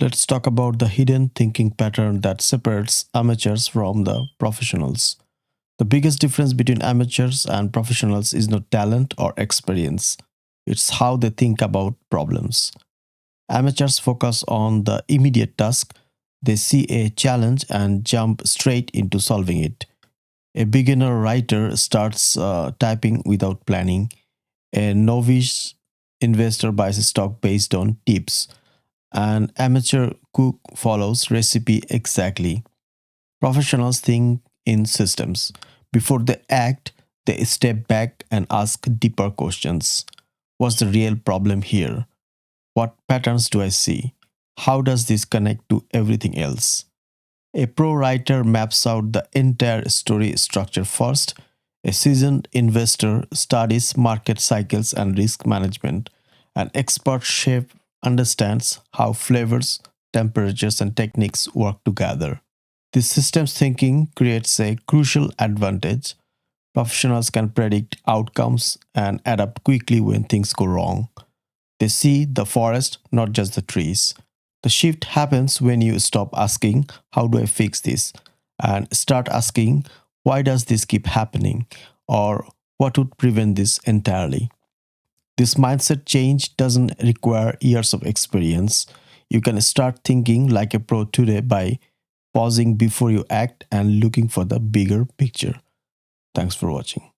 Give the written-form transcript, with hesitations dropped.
Let's talk about the hidden thinking pattern that separates amateurs from the professionals. The biggest difference between amateurs and professionals is not talent or experience, it's how they think about problems. Amateurs focus on the immediate task, they see a challenge and jump straight into solving it. A beginner writer starts typing without planning. A novice investor buys a stock based on tips. An amateur cook follows recipe exactly. Professionals think in systems. Before they act, they step back and ask deeper questions. What's the real problem here? What patterns do I see? How does this connect to everything else? A pro writer maps out the entire story structure first. A seasoned investor studies market cycles and risk management. An expert chef understands how flavors, temperatures, and techniques work together. This systems thinking creates a crucial advantage. Professionals can predict outcomes and adapt quickly when things go wrong. They see the forest, not just the trees. The shift happens when you stop asking, how do I fix this? And start asking, why does this keep happening? Or what would prevent this entirely? This mindset change doesn't require years of experience. You can start thinking like a pro today by pausing before you act and looking for the bigger picture. Thanks for watching.